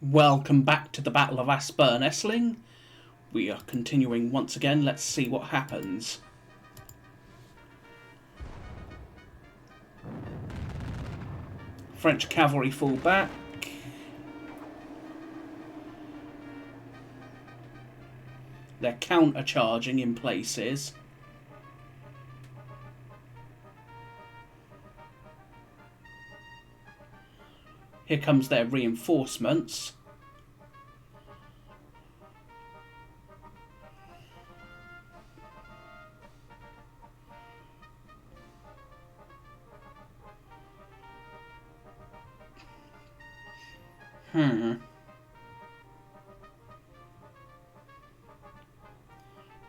Welcome back to the Battle of Aspern, Essling. We are continuing once again. Let's see what happens. French cavalry fall back. They're counter-charging in places. Here comes their reinforcements.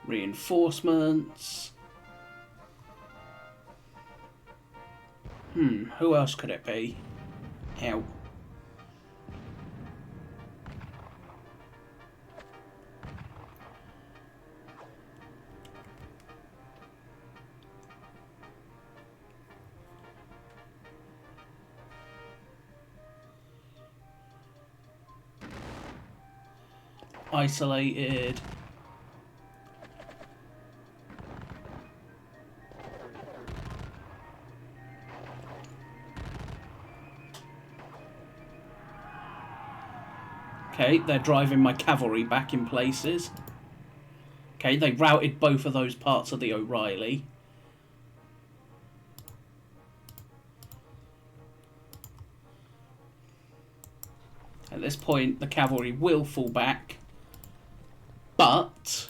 Reinforcements. Who else could it be? Ow. Isolated. Okay, they're driving my cavalry back in places. Okay, they routed both of those parts of the O'Reilly. At this point, the cavalry will fall back. But...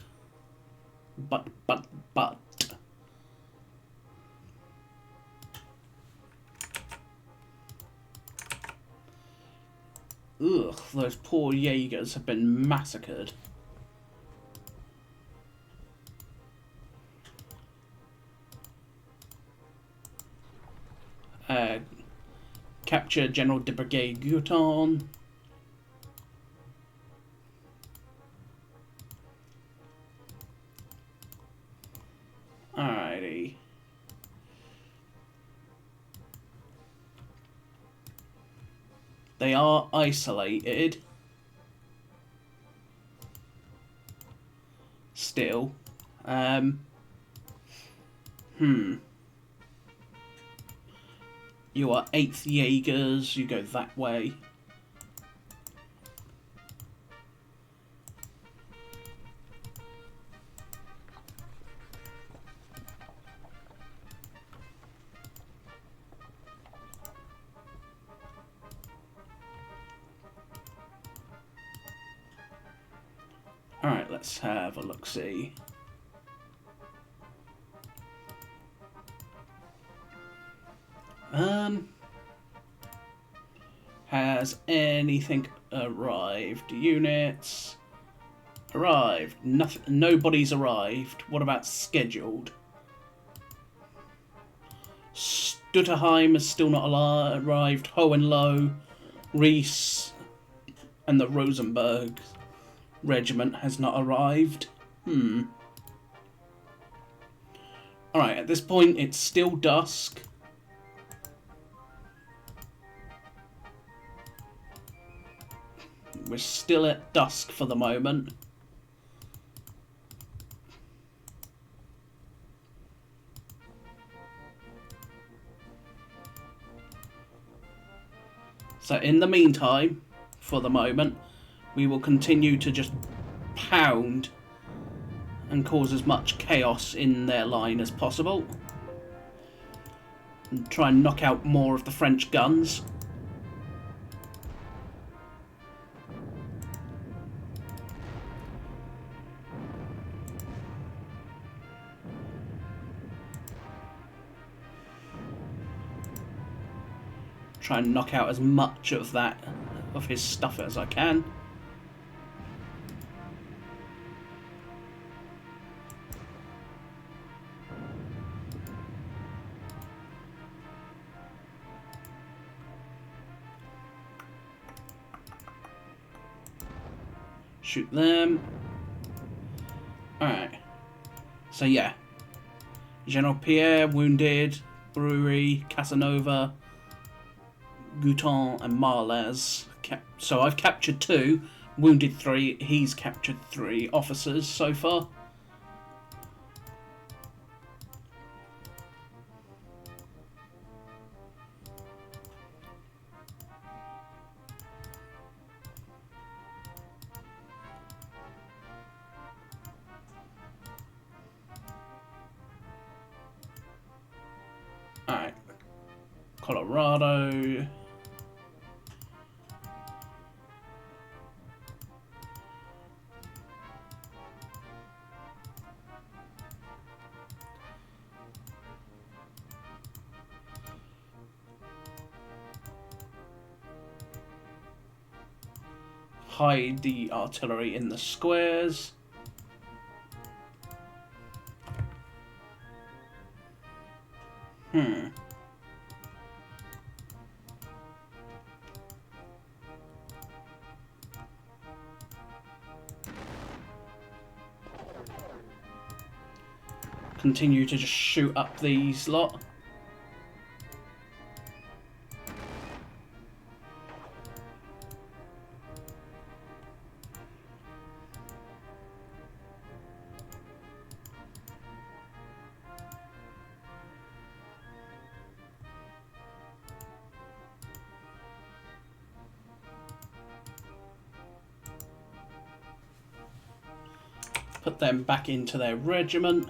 Ugh, those poor Jaegers have been massacred. Capture General de Brigade Guton. Alrighty. They are isolated. Still. You are 8th Jaegers. You go that way. Alright, let's have a look-see. Has anything arrived? Units arrived. Nothing. Nobody's arrived. What about scheduled? Stutterheim is still not arrived. Hohenlohe, Reese, and the Rosenberg regiment has not arrived. Alright, at this point it's still dusk. We're still at dusk for the moment. So in the meantime, for the moment, we will continue to just pound and cause as much chaos in their line as possible. And try and knock out more of the French guns. Try and knock out as much of his stuff as I can. Shoot them. Alright. So yeah. General Pierre wounded. Brewery, Casanova, Guton and Marles So I've captured 2, wounded 3. He's captured 3 officers so far. Alright. Colorado. Hide the artillery in the squares. Continue to just shoot up these lot. Put them back into their regiment.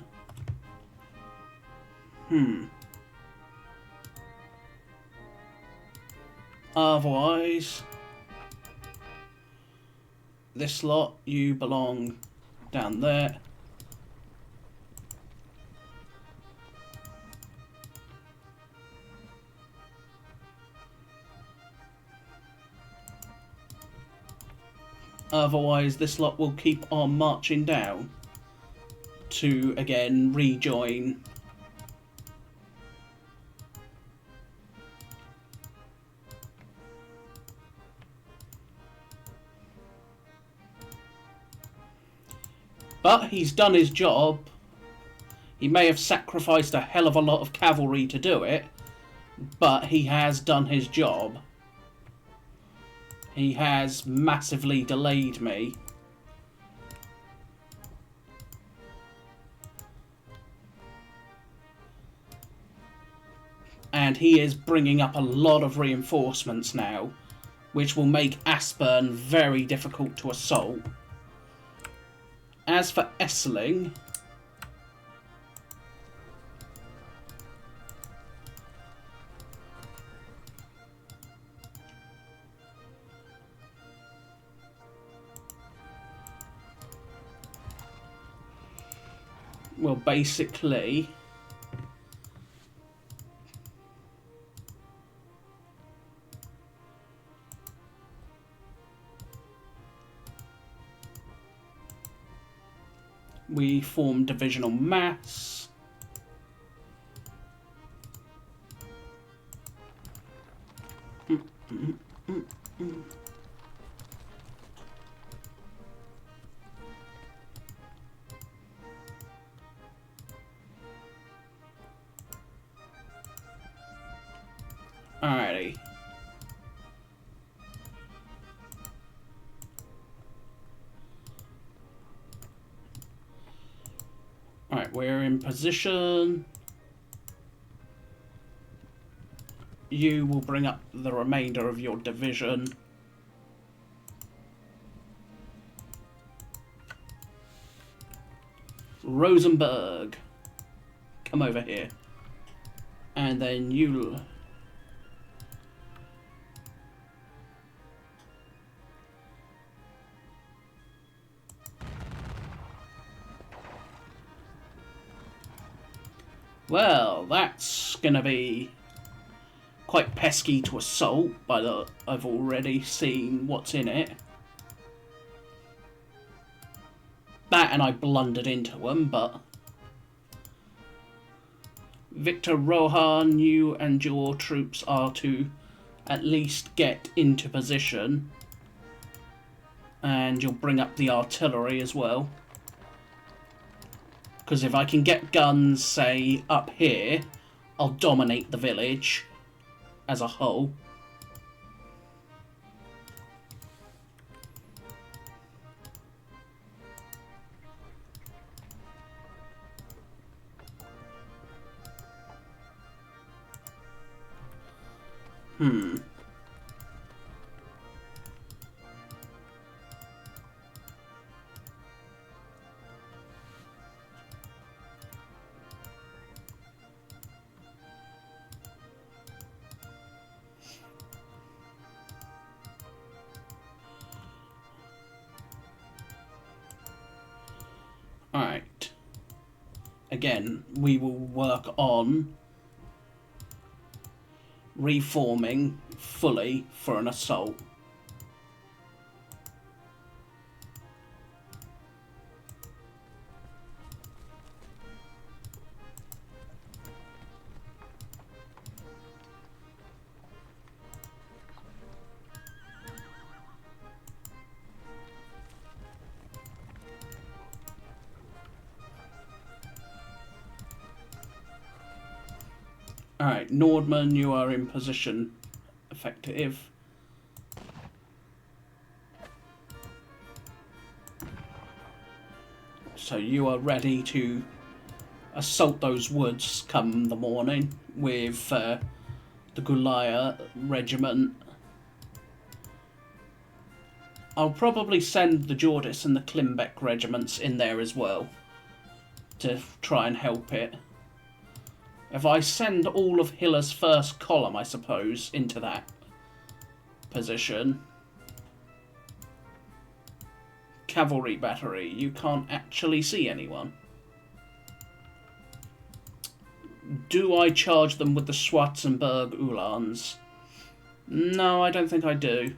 Otherwise, this lot, you belong down there. Otherwise, this lot will keep on marching down to, again, rejoin. But he's done his job. He may have sacrificed a hell of a lot of cavalry to do it, but he has done his job. He has massively delayed me. And he is bringing up a lot of reinforcements now, which will make Aspern very difficult to assault. As for Essling, well, basically, we form divisional mass. Alrighty. Alright, we're in position. You will bring up the remainder of your division. Rosenberg, come over here. And then you... Well, that's gonna be quite pesky to assault, but I've already seen what's in it. That and I blundered into them, but... Victor Rohan, you and your troops are to at least get into position. And you'll bring up the artillery as well. Because if I can get guns, say, up here, I'll dominate the village as a whole. Alright. Again, we will work on reforming fully for an assault. Alright, Nordman, you are in position. Effective. So you are ready to assault those woods come the morning with the Gulaya regiment. I'll probably send the Jordis and the Klimbeck regiments in there as well to try and help it. If I send all of Hiller's first column, I suppose, into that position. Cavalry battery, you can't actually see anyone. Do I charge them with the Schwarzenberg Uhlans? No, I don't think I do.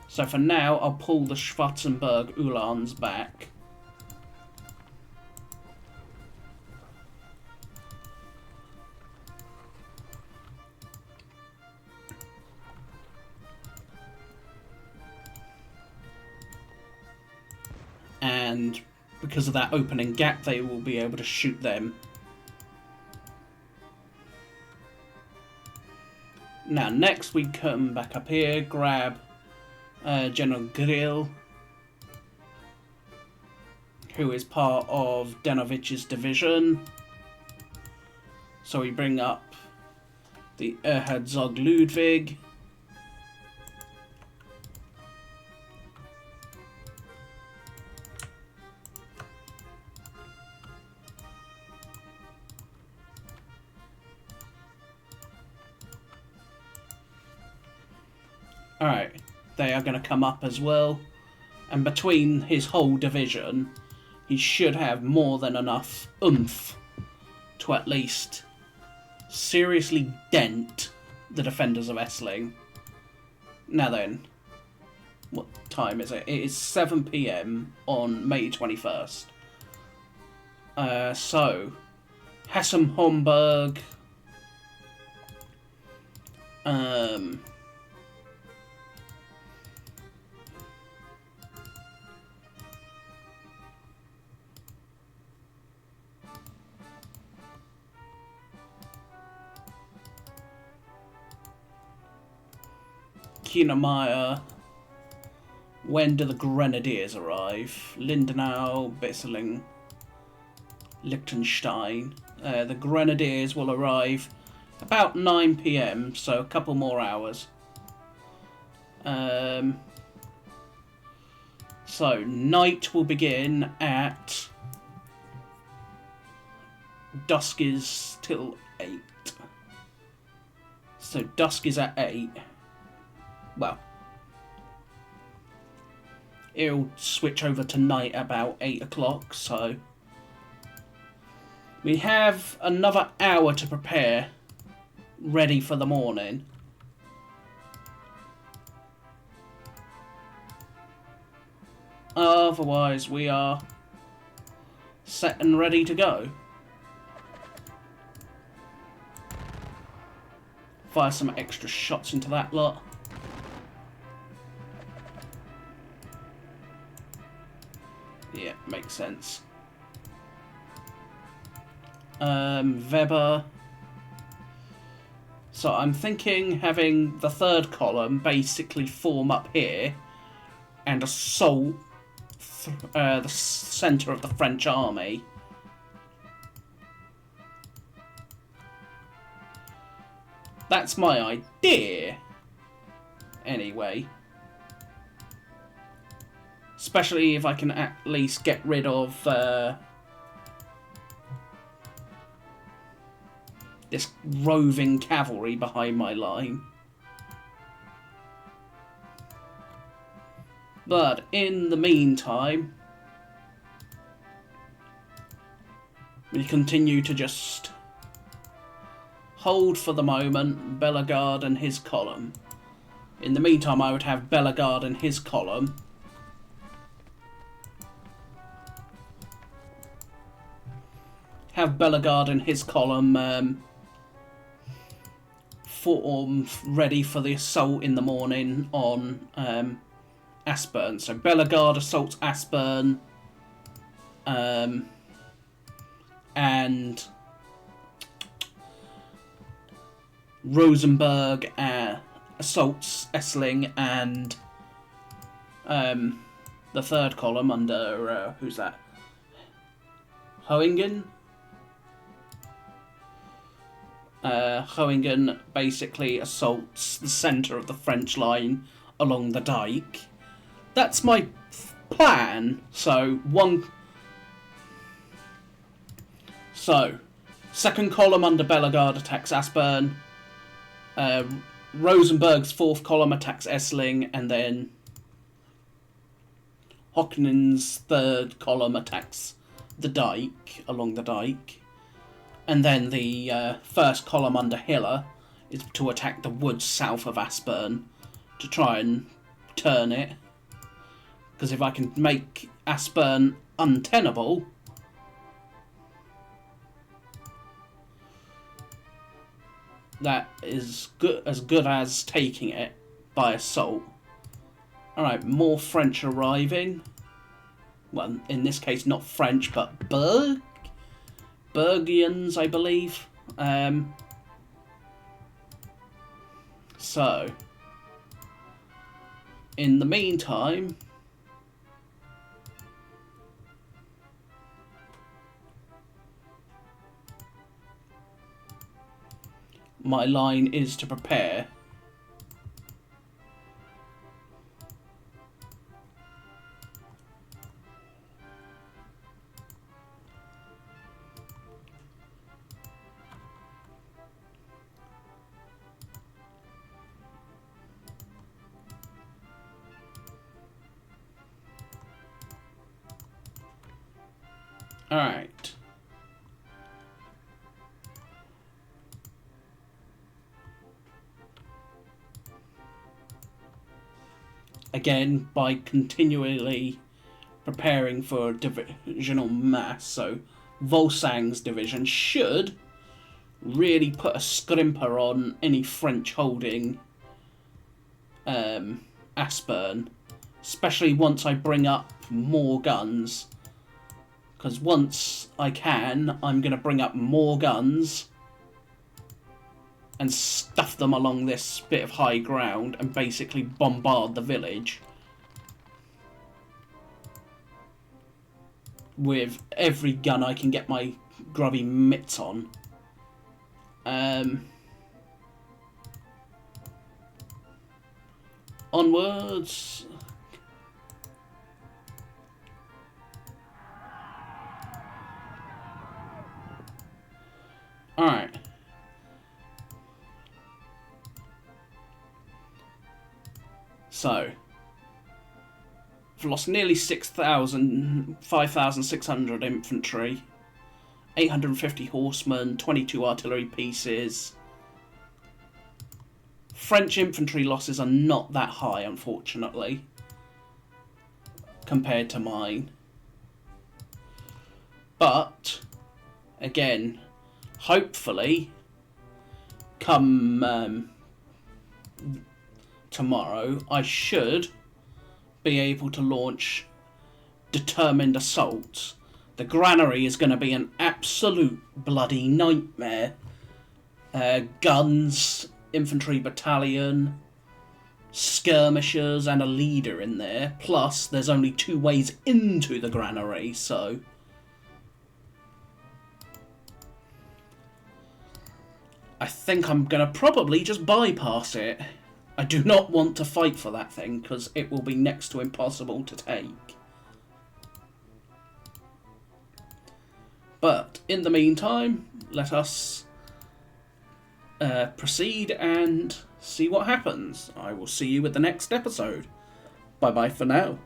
So for now, I'll pull the Schwarzenberg Uhlans back. And because of that opening gap, they will be able to shoot them. Now, next we come back up here, grab General Grill, who is part of Denovich's division. So we bring up the Herzog Ludwig. Alright, they are going to come up as well. And between his whole division, he should have more than enough oomph to at least seriously dent the defenders of Essling. Now then, what time is it? It is 7 PM on May 21st. So, Hessem-Homburg... Kienemeyer. When do the Grenadiers arrive? Lindenau, Essling, Liechtenstein. The Grenadiers will arrive about 9 PM, so a couple more hours. So, night will begin at... dusk is till 8. So, dusk is at 8. Well, it'll switch over to night about 8 o'clock, so we have another hour to prepare, ready for the morning. Otherwise, we are set and ready to go. Fire some extra shots into that lot. Yeah, makes sense. Weber. So I'm thinking having the third column basically form up here and assault the centre of the French army. That's my idea. Anyway. Especially if I can at least get rid of this roving cavalry behind my line. But in the meantime, we continue to just hold for the moment Bellegarde and his column. In the meantime, I would have Bellegarde and his column form ready for the assault in the morning on Aspern. So Bellegarde assaults Aspern, and Rosenberg assaults Essling, and the third column under who's that? Hoingen. Hoingen basically assaults the centre of the French line along the dike. That's my plan. So second column under Bellegarde attacks Aspern. Rosenberg's fourth column attacks Essling, and then Hocknin's third column attacks the dike, along the dike. And then the first column under Hiller is to attack the woods south of Aspern to try and turn it. Because if I can make Aspern untenable, that is as good as taking it by assault. Alright, more French arriving. Well, in this case, not French, but Bergians, I believe. So, in the meantime, my line is to prepare. Alright. Again, by continually preparing for a divisional mass, so Volsang's division should really put a scrimper on any French holding Aspern, especially once I bring up more guns. Because once I can, I'm going to bring up more guns and stuff them along this bit of high ground and basically bombard the village with every gun I can get my grubby mitts on. Onwards. Alright. So, I've lost nearly 5,600 infantry, 850 horsemen, 22 artillery pieces. French infantry losses are not that high, unfortunately, compared to mine. But, again, hopefully, come tomorrow, I should be able to launch determined assaults. The granary is going to be an absolute bloody nightmare. Guns, infantry battalion, skirmishers, and a leader in there. Plus, there's only 2 ways into the granary, so I think I'm going to probably just bypass it. I do not want to fight for that thing, because it will be next to impossible to take. But in the meantime, let us proceed and see what happens. I will see you at the next episode. Bye bye for now.